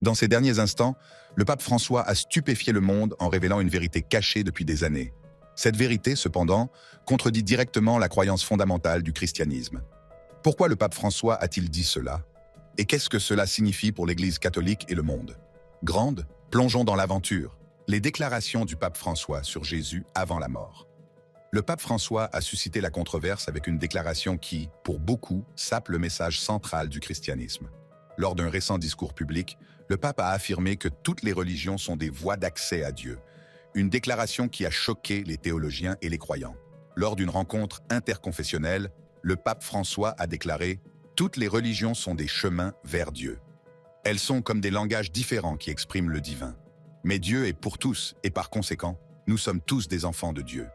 Dans ces derniers instants, le pape François a stupéfié le monde en révélant une vérité cachée depuis des années. Cette vérité, cependant, contredit directement la croyance fondamentale du christianisme. Pourquoi le pape François a-t-il dit cela? Et qu'est-ce que cela signifie pour l'Église catholique et le monde? Grande, plongeons dans l'aventure. Les déclarations du pape François sur Jésus avant la mort. Le pape François a suscité la controverse avec une déclaration qui, pour beaucoup, sape le message central du christianisme. Lors d'un récent discours public, le pape a affirmé que toutes les religions sont des voies d'accès à Dieu. Une déclaration qui a choqué les théologiens et les croyants. Lors d'une rencontre interconfessionnelle, le pape François a déclaré « Toutes les religions sont des chemins vers Dieu. Elles sont comme des langages différents qui expriment le divin. Mais Dieu est pour tous et par conséquent, nous sommes tous des enfants de Dieu. »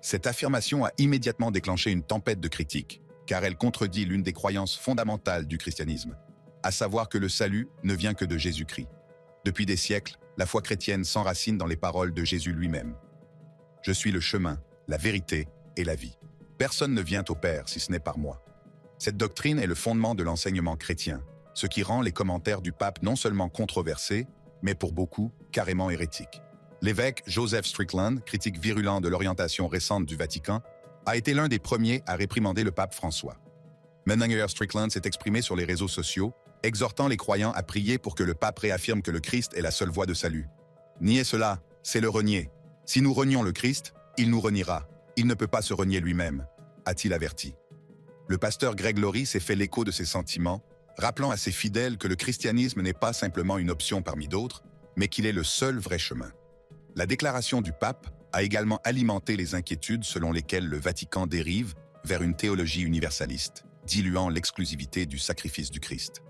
Cette affirmation a immédiatement déclenché une tempête de critiques, car elle contredit l'une des croyances fondamentales du christianisme, à savoir que le salut ne vient que de Jésus-Christ. Depuis des siècles, la foi chrétienne s'enracine dans les paroles de Jésus lui-même. « Je suis le chemin, la vérité et la vie. Personne ne vient au Père si ce n'est par moi. » Cette doctrine est le fondement de l'enseignement chrétien, ce qui rend les commentaires du pape non seulement controversés, mais pour beaucoup, carrément hérétiques. L'évêque Joseph Strickland, critique virulent de l'orientation récente du Vatican, a été l'un des premiers à réprimander le pape François. Menninger Strickland s'est exprimé sur les réseaux sociaux, exhortant les croyants à prier pour que le pape réaffirme que le Christ est la seule voie de salut. « Nier cela, c'est le renier. Si nous renions le Christ, il nous reniera. Il ne peut pas se renier lui-même, a-t-il averti. Le pasteur Greg Laurie s'est fait l'écho de ses sentiments, rappelant à ses fidèles que le christianisme n'est pas simplement une option parmi d'autres, mais qu'il est le seul vrai chemin. La déclaration du pape a également alimenté les inquiétudes selon lesquelles le Vatican dérive vers une théologie universaliste, diluant l'exclusivité du sacrifice du Christ.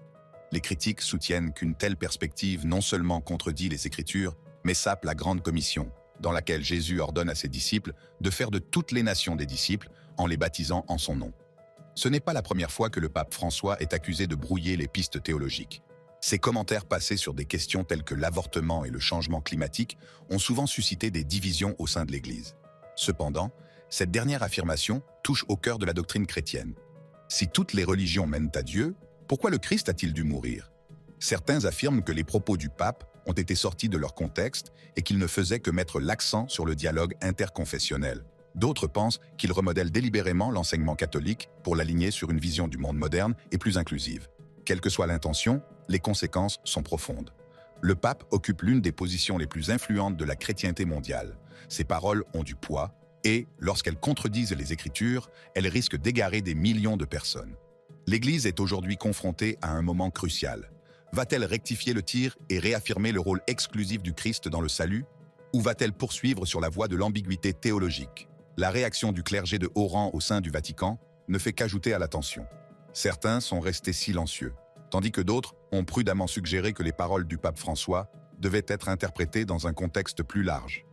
Les critiques soutiennent qu'une telle perspective non seulement contredit les Écritures, mais sape la Grande Commission, dans laquelle Jésus ordonne à ses disciples de faire de toutes les nations des disciples en les baptisant en son nom. Ce n'est pas la première fois que le pape François est accusé de brouiller les pistes théologiques. Ses commentaires passés sur des questions telles que l'avortement et le changement climatique ont souvent suscité des divisions au sein de l'Église. Cependant, cette dernière affirmation touche au cœur de la doctrine chrétienne. Si toutes les religions mènent à Dieu, pourquoi le Christ a-t-il dû mourir? Certains affirment que les propos du pape ont été sortis de leur contexte et qu'il ne faisait que mettre l'accent sur le dialogue interconfessionnel. D'autres pensent qu'il remodèle délibérément l'enseignement catholique pour l'aligner sur une vision du monde moderne et plus inclusive. Quelle que soit l'intention, les conséquences sont profondes. Le pape occupe l'une des positions les plus influentes de la chrétienté mondiale. Ses paroles ont du poids et, lorsqu'elles contredisent les Écritures, elles risquent d'égarer des millions de personnes. L'Église est aujourd'hui confrontée à un moment crucial. Va-t-elle rectifier le tir et réaffirmer le rôle exclusif du Christ dans le salut? Ou va-t-elle poursuivre sur la voie de l'ambiguïté théologique? La réaction du clergé de haut rang au sein du Vatican ne fait qu'ajouter à la tension. Certains sont restés silencieux, tandis que d'autres ont prudemment suggéré que les paroles du pape François devaient être interprétées dans un contexte plus large.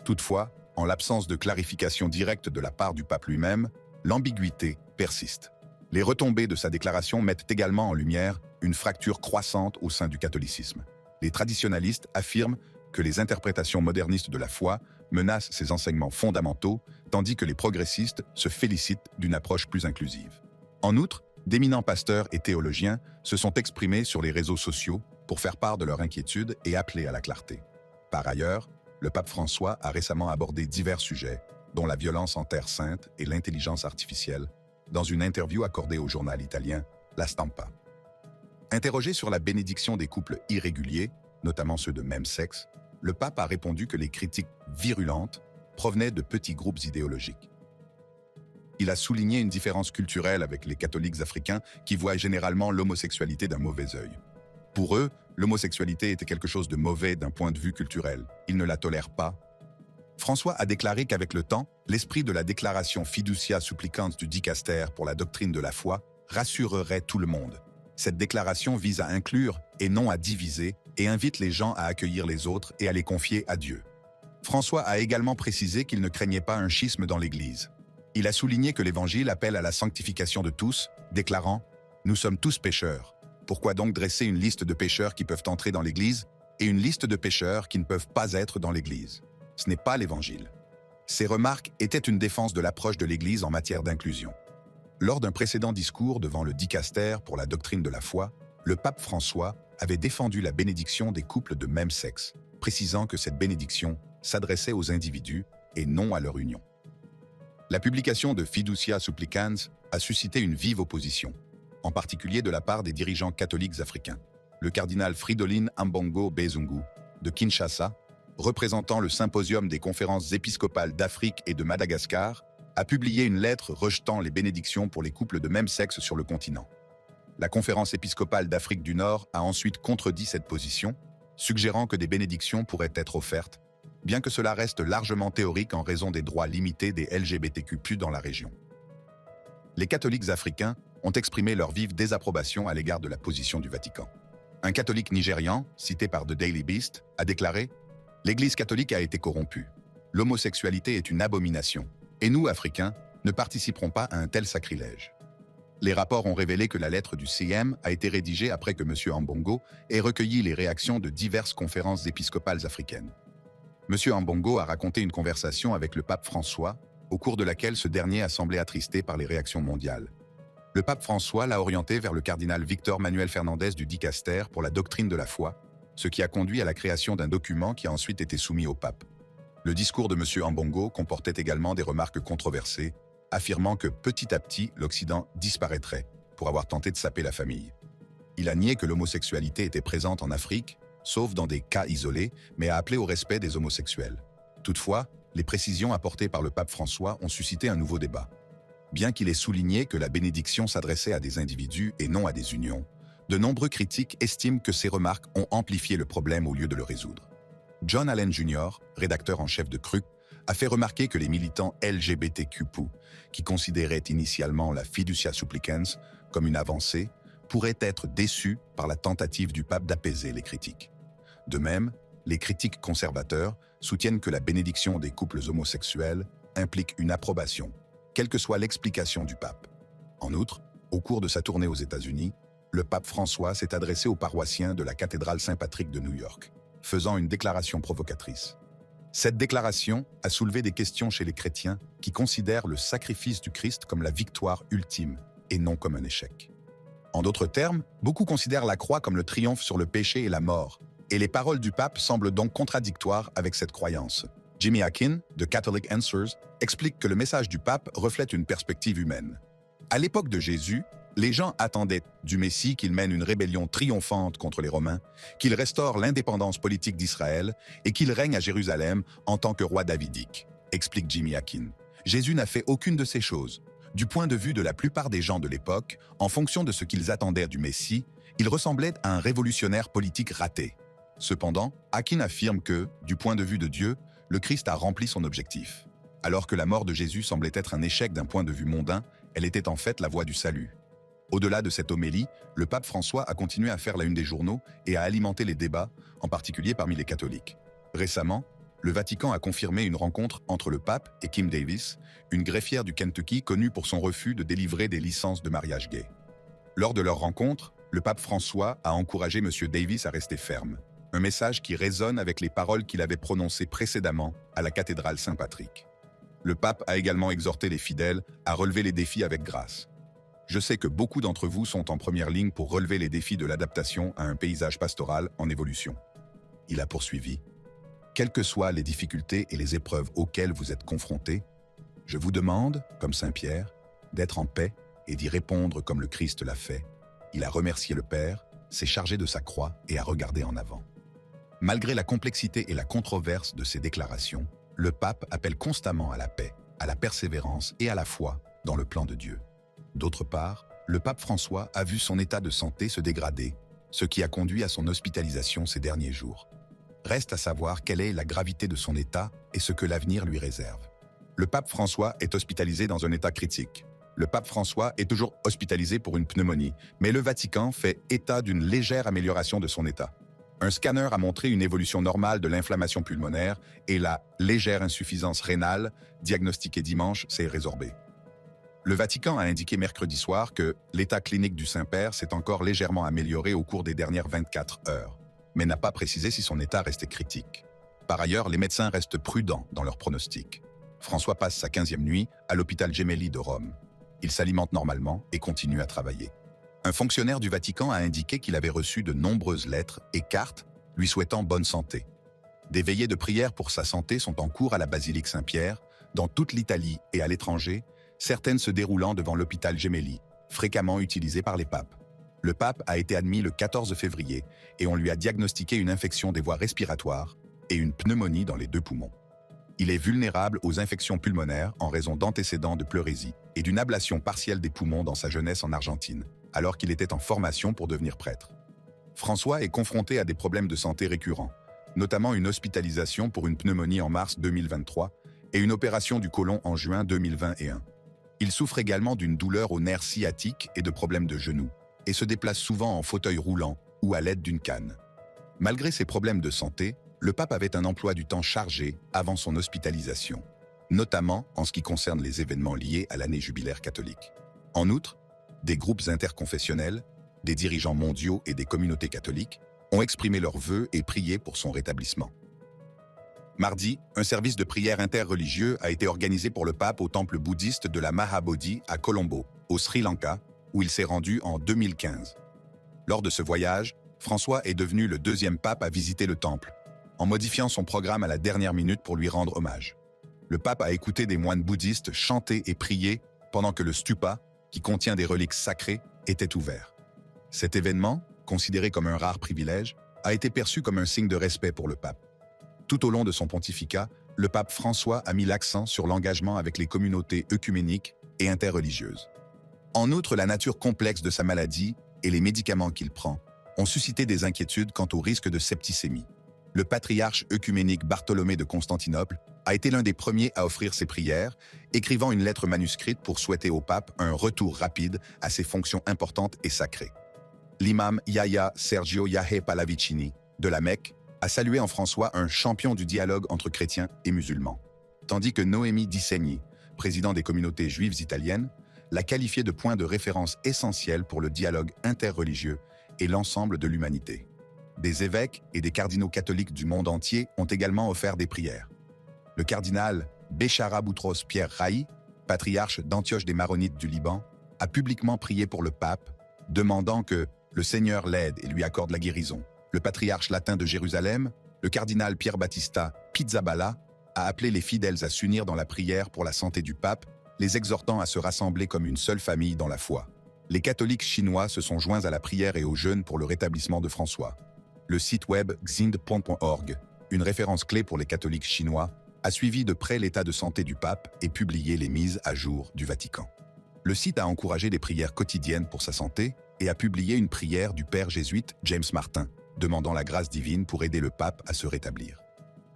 Toutefois, en l'absence de clarification directe de la part du pape lui-même, l'ambiguïté persiste. Les retombées de sa déclaration mettent également en lumière une fracture croissante au sein du catholicisme. Les traditionalistes affirment que les interprétations modernistes de la foi menacent ses enseignements fondamentaux, tandis que les progressistes se félicitent d'une approche plus inclusive. En outre, d'éminents pasteurs et théologiens se sont exprimés sur les réseaux sociaux pour faire part de leur inquiétude et appeler à la clarté. Par ailleurs, le pape François a récemment abordé divers sujets, dont la violence en Terre sainte et l'intelligence artificielle, dans une interview accordée au journal italien La Stampa. Interrogé sur la bénédiction des couples irréguliers, notamment ceux de même sexe, le pape a répondu que les critiques virulentes provenaient de petits groupes idéologiques. Il a souligné une différence culturelle avec les catholiques africains qui voient généralement l'homosexualité d'un mauvais œil. Pour eux, l'homosexualité était quelque chose de mauvais d'un point de vue culturel. Ils ne la tolèrent pas. François a déclaré qu'avec le temps, l'esprit de la déclaration Fiducia Supplicans du Dicaster pour la doctrine de la foi rassurerait tout le monde. Cette déclaration vise à inclure et non à diviser et invite les gens à accueillir les autres et à les confier à Dieu. François a également précisé qu'il ne craignait pas un schisme dans l'Église. Il a souligné que l'Évangile appelle à la sanctification de tous, déclarant « Nous sommes tous pécheurs. Pourquoi donc dresser une liste de pécheurs qui peuvent entrer dans l'Église et une liste de pécheurs qui ne peuvent pas être dans l'Église? Ce n'est pas l'Évangile. » Ces remarques étaient une défense de l'approche de l'Église en matière d'inclusion. Lors d'un précédent discours devant le Dicaster pour la doctrine de la foi, le pape François avait défendu la bénédiction des couples de même sexe, précisant que cette bénédiction s'adressait aux individus et non à leur union. La publication de Fiducia Supplicans a suscité une vive opposition, en particulier de la part des dirigeants catholiques africains. Le cardinal Fridolin Ambongo Bezungu, de Kinshasa, représentant le symposium des conférences épiscopales d'Afrique et de Madagascar, a publié une lettre rejetant les bénédictions pour les couples de même sexe sur le continent. La conférence épiscopale d'Afrique du Nord a ensuite contredit cette position, suggérant que des bénédictions pourraient être offertes, bien que cela reste largement théorique en raison des droits limités des LGBTQ+ dans la région. Les catholiques africains ont exprimé leur vive désapprobation à l'égard de la position du Vatican. Un catholique nigérian, cité par The Daily Beast, a déclaré « L'Église catholique a été corrompue. L'homosexualité est une abomination. Et nous, Africains, ne participerons pas à un tel sacrilège. » Les rapports ont révélé que la lettre du CM a été rédigée après que M. Ambongo ait recueilli les réactions de diverses conférences épiscopales africaines. M. Ambongo a raconté une conversation avec le pape François, au cours de laquelle ce dernier a semblé attristé par les réactions mondiales. Le pape François l'a orienté vers le cardinal Victor Manuel Fernandez du Dicaster pour la doctrine de la foi, ce qui a conduit à la création d'un document qui a ensuite été soumis au pape. Le discours de M. Ambongo comportait également des remarques controversées, affirmant que petit à petit, l'Occident disparaîtrait pour avoir tenté de saper la famille. Il a nié que l'homosexualité était présente en Afrique, sauf dans des cas isolés, mais a appelé au respect des homosexuels. Toutefois, les précisions apportées par le pape François ont suscité un nouveau débat. Bien qu'il ait souligné que la bénédiction s'adressait à des individus et non à des unions, de nombreux critiques estiment que ces remarques ont amplifié le problème au lieu de le résoudre. John Allen Jr., rédacteur en chef de Cruc, a fait remarquer que les militants LGBTQ+, qui considéraient initialement la Fiducia Supplicans comme une avancée, pourraient être déçus par la tentative du pape d'apaiser les critiques. De même, les critiques conservateurs soutiennent que la bénédiction des couples homosexuels implique une approbation, quelle que soit l'explication du pape. En outre, au cours de sa tournée aux États-Unis, le pape François s'est adressé aux paroissiens de la cathédrale Saint-Patrick de New York, faisant une déclaration provocatrice. Cette déclaration a soulevé des questions chez les chrétiens qui considèrent le sacrifice du Christ comme la victoire ultime et non comme un échec. En d'autres termes, beaucoup considèrent la croix comme le triomphe sur le péché et la mort, et les paroles du pape semblent donc contradictoires avec cette croyance. Jimmy Akin, de Catholic Answers, explique que le message du pape reflète une perspective humaine. À l'époque de Jésus, les gens attendaient du Messie qu'il mène une rébellion triomphante contre les Romains, qu'il restaure l'indépendance politique d'Israël et qu'il règne à Jérusalem en tant que roi davidique, explique Jimmy Akin. Jésus n'a fait aucune de ces choses. Du point de vue de la plupart des gens de l'époque, en fonction de ce qu'ils attendaient du Messie, il ressemblait à un révolutionnaire politique raté. Cependant, Akin affirme que, du point de vue de Dieu, le Christ a rempli son objectif. Alors que la mort de Jésus semblait être un échec d'un point de vue mondain, elle était en fait la voie du salut. Au-delà de cette homélie, le pape François a continué à faire la une des journaux et à alimenter les débats, en particulier parmi les catholiques. Récemment, le Vatican a confirmé une rencontre entre le pape et Kim Davis, une greffière du Kentucky connue pour son refus de délivrer des licences de mariage gay. Lors de leur rencontre, le pape François a encouragé M. Davis à rester ferme, un message qui résonne avec les paroles qu'il avait prononcées précédemment à la cathédrale Saint-Patrick. Le pape a également exhorté les fidèles à relever les défis avec grâce. Je sais que beaucoup d'entre vous sont en première ligne pour relever les défis de l'adaptation à un paysage pastoral en évolution. Il a poursuivi. Quelles que soient les difficultés et les épreuves auxquelles vous êtes confrontés, je vous demande, comme Saint Pierre, d'être en paix et d'y répondre comme le Christ l'a fait. Il a remercié le Père, s'est chargé de sa croix et a regardé en avant. Malgré la complexité et la controverse de ces déclarations, le pape appelle constamment à la paix, à la persévérance et à la foi dans le plan de Dieu. D'autre part, le pape François a vu son état de santé se dégrader, ce qui a conduit à son hospitalisation ces derniers jours. Reste à savoir quelle est la gravité de son état et ce que l'avenir lui réserve. Le pape François est hospitalisé dans un état critique. Le pape François est toujours hospitalisé pour une pneumonie, mais le Vatican fait état d'une légère amélioration de son état. Un scanner a montré une évolution normale de l'inflammation pulmonaire et la légère insuffisance rénale, diagnostiquée dimanche, s'est résorbée. Le Vatican a indiqué mercredi soir que l'état clinique du Saint-Père s'est encore légèrement amélioré au cours des dernières 24 heures, mais n'a pas précisé si son état restait critique. Par ailleurs, les médecins restent prudents dans leur pronostic. François passe sa 15e nuit à l'hôpital Gemelli de Rome. Il s'alimente normalement et continue à travailler. Un fonctionnaire du Vatican a indiqué qu'il avait reçu de nombreuses lettres et cartes lui souhaitant bonne santé. Des veillées de prière pour sa santé sont en cours à la basilique Saint-Pierre, dans toute l'Italie et à l'étranger, certaines se déroulant devant l'hôpital Gemelli, fréquemment utilisé par les papes. Le pape a été admis le 14 février et on lui a diagnostiqué une infection des voies respiratoires et une pneumonie dans les 2 poumons. Il est vulnérable aux infections pulmonaires en raison d'antécédents de pleurésie et d'une ablation partielle des poumons dans sa jeunesse en Argentine, alors qu'il était en formation pour devenir prêtre. François est confronté à des problèmes de santé récurrents, notamment une hospitalisation pour une pneumonie en mars 2023 et une opération du côlon en juin 2021. Il souffre également d'une douleur aux nerfs sciatiques et de problèmes de genoux, et se déplace souvent en fauteuil roulant ou à l'aide d'une canne. Malgré ses problèmes de santé, le pape avait un emploi du temps chargé avant son hospitalisation, notamment en ce qui concerne les événements liés à l'année jubilaire catholique. En outre, des groupes interconfessionnels, des dirigeants mondiaux et des communautés catholiques ont exprimé leurs vœux et prié pour son rétablissement. Mardi, un service de prière interreligieux a été organisé pour le pape au temple bouddhiste de la Mahabodhi à Colombo, au Sri Lanka, où il s'est rendu en 2015. Lors de ce voyage, François est devenu le 2e pape à visiter le temple, en modifiant son programme à la dernière minute pour lui rendre hommage. Le pape a écouté des moines bouddhistes chanter et prier pendant que le stupa, qui contient des reliques sacrées, était ouvert. Cet événement, considéré comme un rare privilège, a été perçu comme un signe de respect pour le pape. Tout au long de son pontificat, le pape François a mis l'accent sur l'engagement avec les communautés œcuméniques et interreligieuses. En outre, la nature complexe de sa maladie et les médicaments qu'il prend ont suscité des inquiétudes quant au risque de septicémie. Le patriarche œcuménique Bartholomée de Constantinople a été l'un des premiers à offrir ses prières, écrivant une lettre manuscrite pour souhaiter au pape un retour rapide à ses fonctions importantes et sacrées. L'imam Yahya Sergio Yahé Pallavicini, de la Mecque, a salué en François un champion du dialogue entre chrétiens et musulmans, tandis que Noémie Di Segni, président des communautés juives italiennes, l'a qualifié de point de référence essentiel pour le dialogue interreligieux et l'ensemble de l'humanité. Des évêques et des cardinaux catholiques du monde entier ont également offert des prières. Le cardinal Béchara Boutros Pierre Raï, patriarche d'Antioche des Maronites du Liban, a publiquement prié pour le pape, demandant que le Seigneur l'aide et lui accorde la guérison. Le patriarche latin de Jérusalem, le cardinal Pierre Battista Pizzaballa, a appelé les fidèles à s'unir dans la prière pour la santé du pape, les exhortant à se rassembler comme une seule famille dans la foi. Les catholiques chinois se sont joints à la prière et au jeûne pour le rétablissement de François. Le site web xind.org, une référence clé pour les catholiques chinois, a suivi de près l'état de santé du pape et publié les mises à jour du Vatican. Le site a encouragé des prières quotidiennes pour sa santé et a publié une prière du père jésuite James Martin, demandant la grâce divine pour aider le pape à se rétablir.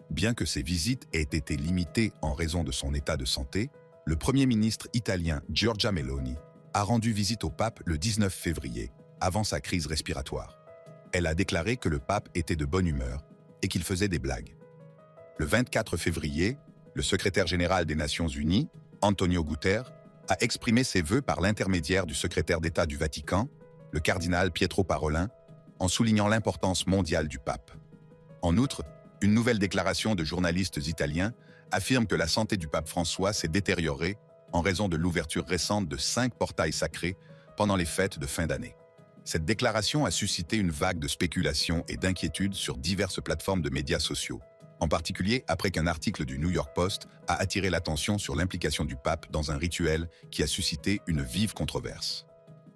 Bien que ses visites aient été limitées en raison de son état de santé, le Premier ministre italien Giorgia Meloni a rendu visite au pape le 19 février, avant sa crise respiratoire. Elle a déclaré que le pape était de bonne humeur et qu'il faisait des blagues. Le 24 février, le secrétaire général des Nations Unies, Antonio Guterres, a exprimé ses vœux par l'intermédiaire du secrétaire d'État du Vatican, le cardinal Pietro Parolin, en soulignant l'importance mondiale du pape. En outre, une nouvelle déclaration de journalistes italiens affirme que la santé du pape François s'est détériorée en raison de l'ouverture récente de 5 portails sacrés pendant les fêtes de fin d'année. Cette déclaration a suscité une vague de spéculation et d'inquiétude sur diverses plateformes de médias sociaux, en particulier après qu'un article du New York Post a attiré l'attention sur l'implication du pape dans un rituel qui a suscité une vive controverse.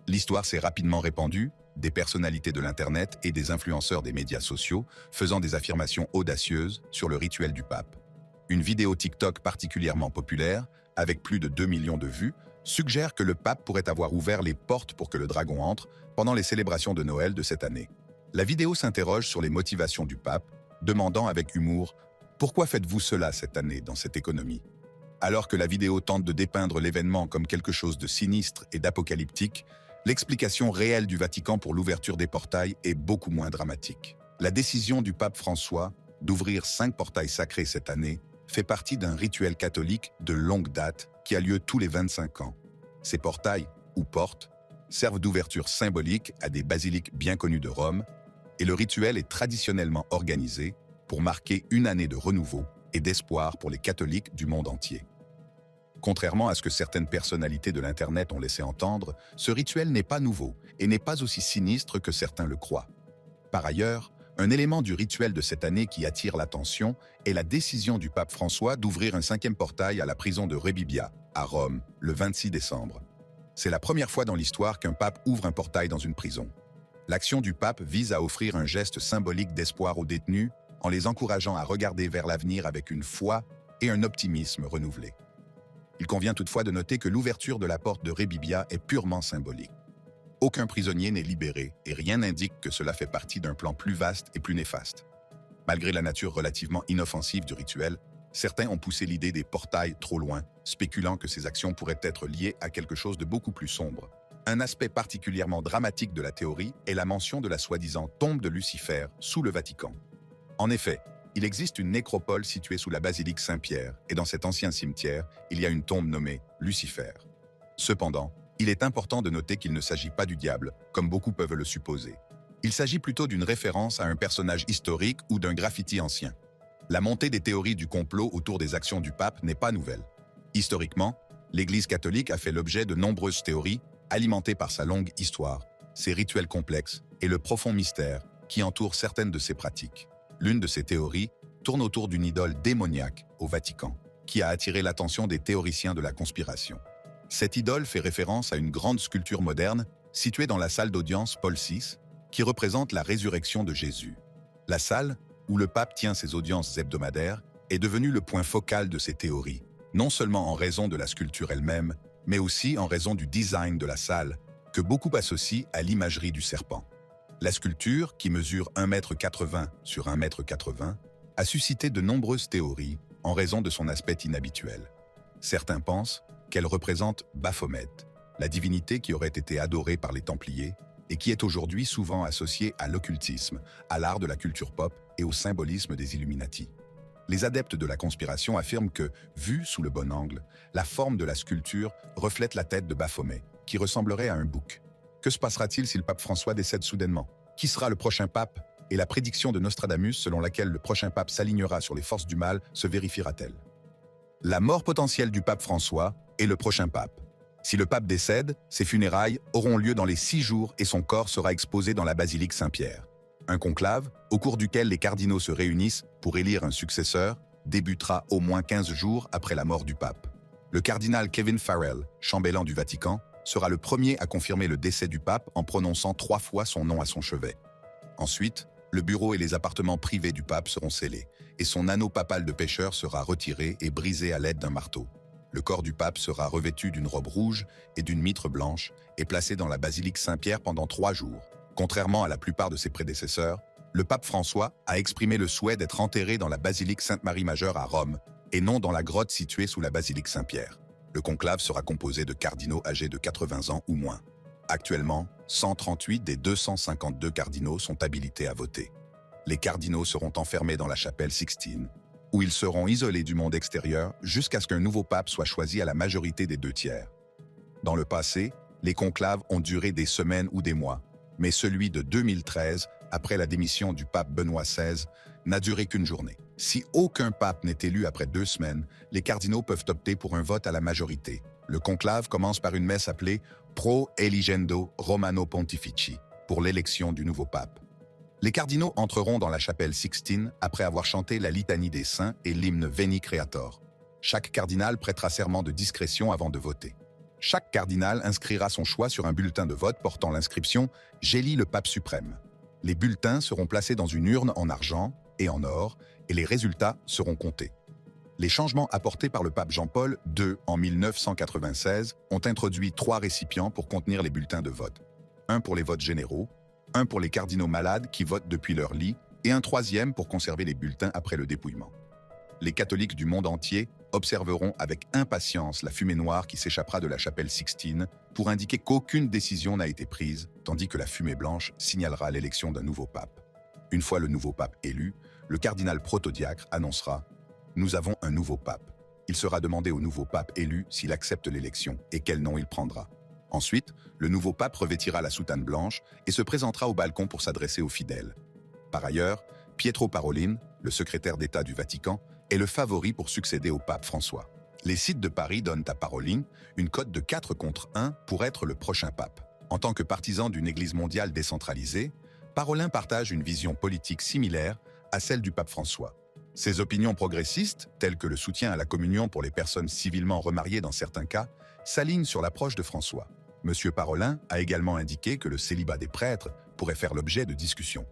L'histoire s'est rapidement répandue, des personnalités de l'Internet et des influenceurs des médias sociaux faisant des affirmations audacieuses sur le rituel du pape. Une vidéo TikTok particulièrement populaire, avec plus de 2 millions de vues, suggère que le pape pourrait avoir ouvert les portes pour que le dragon entre pendant les célébrations de Noël de cette année. La vidéo s'interroge sur les motivations du pape, demandant avec humour « Pourquoi faites-vous cela cette année dans cette économie ?» Alors que la vidéo tente de dépeindre l'événement comme quelque chose de sinistre et d'apocalyptique, l'explication réelle du Vatican pour l'ouverture des portails est beaucoup moins dramatique. La décision du pape François d'ouvrir 5 portails sacrés cette année fait partie d'un rituel catholique de longue date qui a lieu tous les 25 ans. Ces portails, ou portes, servent d'ouverture symbolique à des basiliques bien connues de Rome, et le rituel est traditionnellement organisé pour marquer une année de renouveau et d'espoir pour les catholiques du monde entier. Contrairement à ce que certaines personnalités de l'Internet ont laissé entendre, ce rituel n'est pas nouveau et n'est pas aussi sinistre que certains le croient. Par ailleurs, un élément du rituel de cette année qui attire l'attention est la décision du pape François d'ouvrir un 5e portail à la prison de Rebibbia, à Rome, le 26 décembre. C'est la première fois dans l'histoire qu'un pape ouvre un portail dans une prison. L'action du pape vise à offrir un geste symbolique d'espoir aux détenus en les encourageant à regarder vers l'avenir avec une foi et un optimisme renouvelé. Il convient toutefois de noter que l'ouverture de la porte de Rebibbia est purement symbolique. Aucun prisonnier n'est libéré et rien n'indique que cela fait partie d'un plan plus vaste et plus néfaste. Malgré la nature relativement inoffensive du rituel, certains ont poussé l'idée des portails trop loin, spéculant que ces actions pourraient être liées à quelque chose de beaucoup plus sombre. Un aspect particulièrement dramatique de la théorie est la mention de la soi-disant tombe de Lucifer sous le Vatican. En effet, il existe une nécropole située sous la basilique Saint-Pierre, et dans cet ancien cimetière, il y a une tombe nommée Lucifer. Cependant, il est important de noter qu'il ne s'agit pas du diable, comme beaucoup peuvent le supposer. Il s'agit plutôt d'une référence à un personnage historique ou d'un graffiti ancien. La montée des théories du complot autour des actions du pape n'est pas nouvelle. Historiquement, l'Église catholique a fait l'objet de nombreuses théories, alimentées par sa longue histoire, ses rituels complexes et le profond mystère qui entoure certaines de ses pratiques. L'une de ces théories tourne autour d'une idole démoniaque au Vatican, qui a attiré l'attention des théoriciens de la conspiration. Cette idole fait référence à une grande sculpture moderne située dans la salle d'audience Paul VI, qui représente la résurrection de Jésus. La salle, où le pape tient ses audiences hebdomadaires, est devenue le point focal de ces théories, non seulement en raison de la sculpture elle-même, mais aussi en raison du design de la salle, que beaucoup associent à l'imagerie du serpent. La sculpture, qui mesure 1,80 m sur 1,80 m, a suscité de nombreuses théories en raison de son aspect inhabituel. Certains pensent qu'elle représente Baphomet, la divinité qui aurait été adorée par les Templiers et qui est aujourd'hui souvent associée à l'occultisme, à l'art de la culture pop et au symbolisme des Illuminati. Les adeptes de la conspiration affirment que, vue sous le bon angle, la forme de la sculpture reflète la tête de Baphomet, qui ressemblerait à un bouc. Que se passera-t-il si le pape François décède soudainement? Qui sera le prochain pape? Et la prédiction de Nostradamus selon laquelle le prochain pape s'alignera sur les forces du mal se vérifiera-t-elle? La mort potentielle du pape François est le prochain pape. Si le pape décède, ses funérailles auront lieu dans les 6 jours et son corps sera exposé dans la basilique Saint-Pierre. Un conclave, au cours duquel les cardinaux se réunissent pour élire un successeur, débutera au moins 15 jours après la mort du pape. Le cardinal Kevin Farrell, chambellan du Vatican, sera le premier à confirmer le décès du pape en prononçant 3 fois son nom à son chevet. Ensuite, le bureau et les appartements privés du pape seront scellés, et son anneau papal de pêcheur sera retiré et brisé à l'aide d'un marteau. Le corps du pape sera revêtu d'une robe rouge et d'une mitre blanche et placé dans la basilique Saint-Pierre pendant 3 jours. Contrairement à la plupart de ses prédécesseurs, le pape François a exprimé le souhait d'être enterré dans la basilique Sainte-Marie-Majeure à Rome et non dans la grotte située sous la basilique Saint-Pierre. Le conclave sera composé de cardinaux âgés de 80 ans ou moins. Actuellement, 138 des 252 cardinaux sont habilités à voter. Les cardinaux seront enfermés dans la chapelle Sixtine, où ils seront isolés du monde extérieur jusqu'à ce qu'un nouveau pape soit choisi à la majorité des 2/3. Dans le passé, les conclaves ont duré des semaines ou des mois, mais celui de 2013, après la démission du pape Benoît XVI, n'a duré qu'une journée. Si aucun pape n'est élu après 2 semaines, les cardinaux peuvent opter pour un vote à la majorité. Le conclave commence par une messe appelée Pro Eligendo Romano Pontifici, pour l'élection du nouveau pape. Les cardinaux entreront dans la chapelle Sixtine après avoir chanté la litanie des saints et l'hymne Veni Creator. Chaque cardinal prêtera serment de discrétion avant de voter. Chaque cardinal inscrira son choix sur un bulletin de vote portant l'inscription « J'élis le pape suprême ». Les bulletins seront placés dans une urne en argent et en or, et les résultats seront comptés. Les changements apportés par le pape Jean-Paul II en 1996 ont introduit 3 récipients pour contenir les bulletins de vote. Un pour les votes généraux, un pour les cardinaux malades qui votent depuis leur lit, et un 3e pour conserver les bulletins après le dépouillement. Les catholiques du monde entier observeront avec impatience la fumée noire qui s'échappera de la chapelle Sixtine pour indiquer qu'aucune décision n'a été prise, tandis que la fumée blanche signalera l'élection d'un nouveau pape. Une fois le nouveau pape élu, le cardinal protodiacre annoncera « Nous avons un nouveau pape ». Il sera demandé au nouveau pape élu s'il accepte l'élection et quel nom il prendra. Ensuite, le nouveau pape revêtira la soutane blanche et se présentera au balcon pour s'adresser aux fidèles. Par ailleurs, Pietro Parolin, le secrétaire d'État du Vatican, est le favori pour succéder au pape François. Les sites de Paris donnent à Parolin une cote de 4-1 pour être le prochain pape. En tant que partisan d'une Église mondiale décentralisée, Parolin partage une vision politique similaire à celle du pape François. Ses opinions progressistes, telles que le soutien à la communion pour les personnes civilement remariées dans certains cas, s'alignent sur l'approche de François. M. Parolin a également indiqué que le célibat des prêtres pourrait faire l'objet de discussions.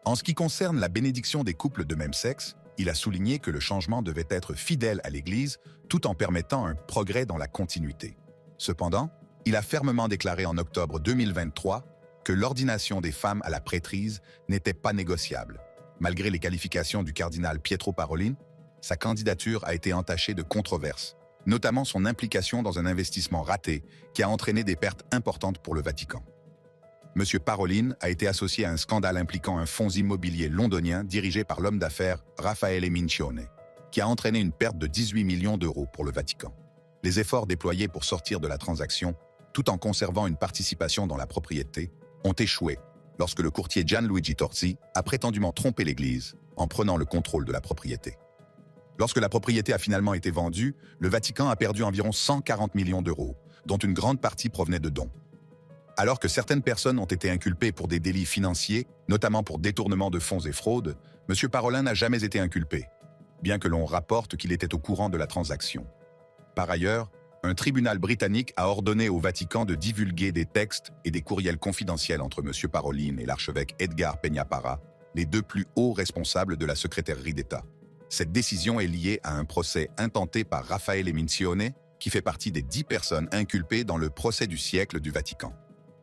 En ce qui concerne la bénédiction des couples de même sexe, il a souligné que le changement devait être fidèle à l'Église tout en permettant un progrès dans la continuité. Cependant, il a fermement déclaré en octobre 2023 que l'ordination des femmes à la prêtrise n'était pas négociable. Malgré les qualifications du cardinal Pietro Parolin, sa candidature a été entachée de controverses, notamment son implication dans un investissement raté qui a entraîné des pertes importantes pour le Vatican. M. Parolin a été associé à un scandale impliquant un fonds immobilier londonien dirigé par l'homme d'affaires Raffaele Mincione, qui a entraîné une perte de 18 millions d'euros pour le Vatican. Les efforts déployés pour sortir de la transaction, tout en conservant une participation dans la propriété, ont échoué lorsque le courtier Gianluigi Torzi a prétendument trompé l'Église en prenant le contrôle de la propriété. Lorsque la propriété a finalement été vendue, le Vatican a perdu environ 140 millions d'euros, dont une grande partie provenait de dons. Alors que certaines personnes ont été inculpées pour des délits financiers, notamment pour détournement de fonds et fraude, M. Parolin n'a jamais été inculpé, bien que l'on rapporte qu'il était au courant de la transaction. Par ailleurs, un tribunal britannique a ordonné au Vatican de divulguer des textes et des courriels confidentiels entre M. Parolin et l'archevêque Edgar Peña-Parra, les deux plus hauts responsables de la secrétairerie d'État. Cette décision est liée à un procès intenté par Raffaele Mincione, qui fait partie des 10 personnes inculpées dans le procès du siècle du Vatican.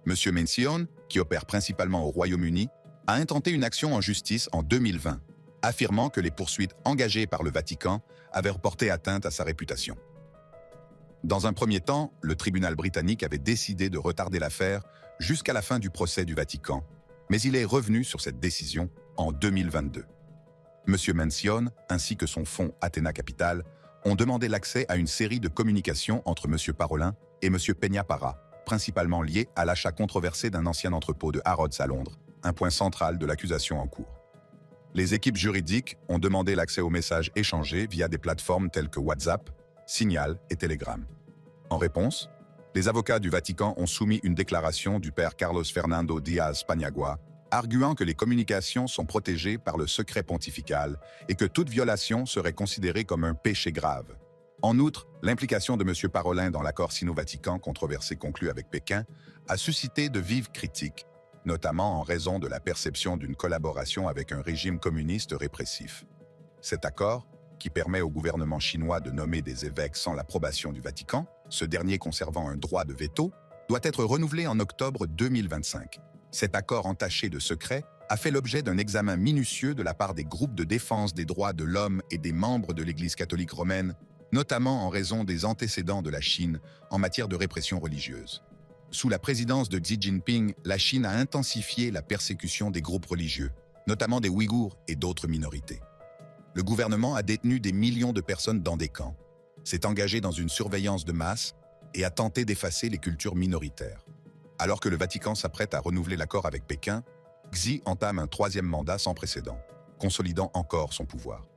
M. Mincione, qui opère principalement au Royaume-Uni, a intenté une action en justice en 2020, affirmant que les poursuites engagées par le Vatican avaient porté atteinte à sa réputation. Dans un premier temps, le tribunal britannique avait décidé de retarder l'affaire jusqu'à la fin du procès du Vatican, mais il est revenu sur cette décision en 2022. M. Mincione, ainsi que son fonds Athena Capital, ont demandé l'accès à une série de communications entre M. Parolin et M. Peña-Parra, principalement liées à l'achat controversé d'un ancien entrepôt de Harrods à Londres, un point central de l'accusation en cours. Les équipes juridiques ont demandé l'accès aux messages échangés via des plateformes telles que WhatsApp, Signal et Telegram. En réponse, les avocats du Vatican ont soumis une déclaration du père Carlos Fernando Díaz Paniagua, arguant que les communications sont protégées par le secret pontifical et que toute violation serait considérée comme un péché grave. En outre, l'implication de M. Parolin dans l'accord sino-vatican controversé conclu avec Pékin a suscité de vives critiques, notamment en raison de la perception d'une collaboration avec un régime communiste répressif. Cet accord, qui permet au gouvernement chinois de nommer des évêques sans l'approbation du Vatican, ce dernier conservant un droit de veto, doit être renouvelé en octobre 2025. Cet accord entaché de secret a fait l'objet d'un examen minutieux de la part des groupes de défense des droits de l'homme et des membres de l'Église catholique romaine, notamment en raison des antécédents de la Chine en matière de répression religieuse. Sous la présidence de Xi Jinping, la Chine a intensifié la persécution des groupes religieux, notamment des Ouïghours et d'autres minorités. Le gouvernement a détenu des millions de personnes dans des camps, s'est engagé dans une surveillance de masse et a tenté d'effacer les cultures minoritaires. Alors que le Vatican s'apprête à renouveler l'accord avec Pékin, Xi entame un 3e mandat sans précédent, consolidant encore son pouvoir.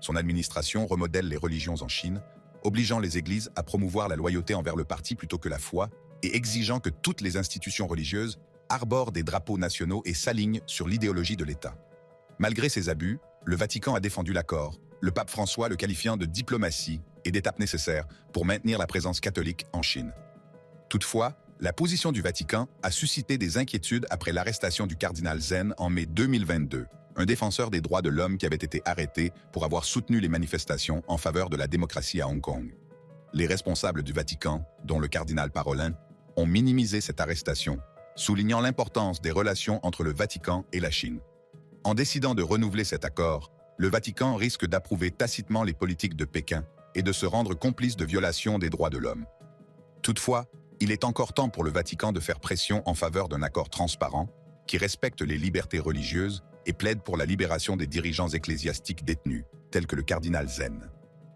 Son administration remodèle les religions en Chine, obligeant les églises à promouvoir la loyauté envers le parti plutôt que la foi et exigeant que toutes les institutions religieuses arborent des drapeaux nationaux et s'alignent sur l'idéologie de l'État. Malgré ces abus, le Vatican a défendu l'accord, le pape François le qualifiant de diplomatie et d'étape nécessaire pour maintenir la présence catholique en Chine. Toutefois, la position du Vatican a suscité des inquiétudes après l'arrestation du cardinal Zen en mai 2022, un défenseur des droits de l'homme qui avait été arrêté pour avoir soutenu les manifestations en faveur de la démocratie à Hong Kong. Les responsables du Vatican, dont le cardinal Parolin, ont minimisé cette arrestation, soulignant l'importance des relations entre le Vatican et la Chine. En décidant de renouveler cet accord, le Vatican risque d'approuver tacitement les politiques de Pékin et de se rendre complice de violations des droits de l'homme. Toutefois, il est encore temps pour le Vatican de faire pression en faveur d'un accord transparent qui respecte les libertés religieuses et plaide pour la libération des dirigeants ecclésiastiques détenus, tels que le cardinal Zen.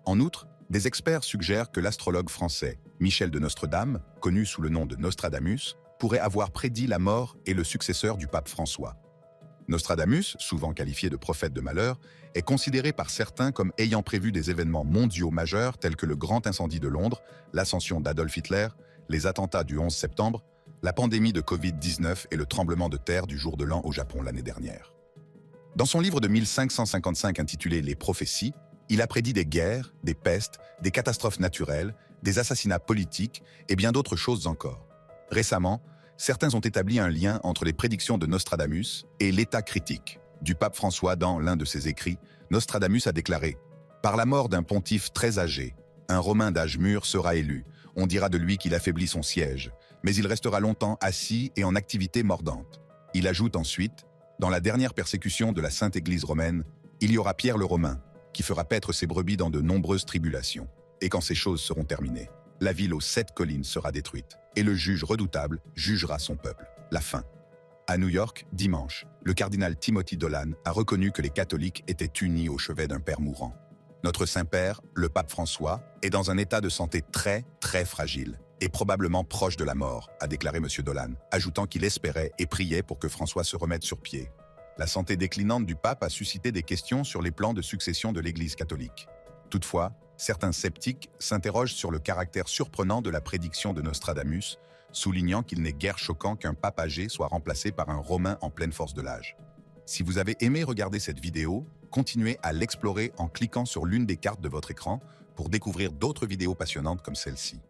En outre, des experts suggèrent que l'astrologue français Michel de Nostredame, connu sous le nom de Nostradamus, pourrait avoir prédit la mort et le successeur du pape François. Nostradamus, souvent qualifié de prophète de malheur, est considéré par certains comme ayant prévu des événements mondiaux majeurs tels que le grand incendie de Londres, l'ascension d'Adolf Hitler, les attentats du 11 septembre, la pandémie de Covid-19 et le tremblement de terre du jour de l'an au Japon l'année dernière. Dans son livre de 1555 intitulé « Les prophéties », il a prédit des guerres, des pestes, des catastrophes naturelles, des assassinats politiques et bien d'autres choses encore. Récemment, certains ont établi un lien entre les prédictions de Nostradamus et l'état critique du pape François. Dans l'un de ses écrits, Nostradamus a déclaré « Par la mort d'un pontife très âgé, un Romain d'âge mûr sera élu. On dira de lui qu'il affaiblit son siège, mais il restera longtemps assis et en activité mordante. » Il ajoute ensuite « Dans la dernière persécution de la Sainte Église romaine, il y aura Pierre le Romain, qui fera paître ses brebis dans de nombreuses tribulations. Et quand ces choses seront terminées, la ville aux 7 collines sera détruite, et le juge redoutable jugera son peuple. » La fin. À New York, dimanche, le cardinal Timothy Dolan a reconnu que les catholiques étaient unis au chevet d'un père mourant. Notre Saint-Père, le pape François, est dans un état de santé très, très fragile et probablement proche de la mort, a déclaré M. Dolan, ajoutant qu'il espérait et priait pour que François se remette sur pied. La santé déclinante du pape a suscité des questions sur les plans de succession de l'Église catholique. Toutefois, certains sceptiques s'interrogent sur le caractère surprenant de la prédiction de Nostradamus, soulignant qu'il n'est guère choquant qu'un pape âgé soit remplacé par un Romain en pleine force de l'âge. Si vous avez aimé regarder cette vidéo, continuez à l'explorer en cliquant sur l'une des cartes de votre écran pour découvrir d'autres vidéos passionnantes comme celle-ci.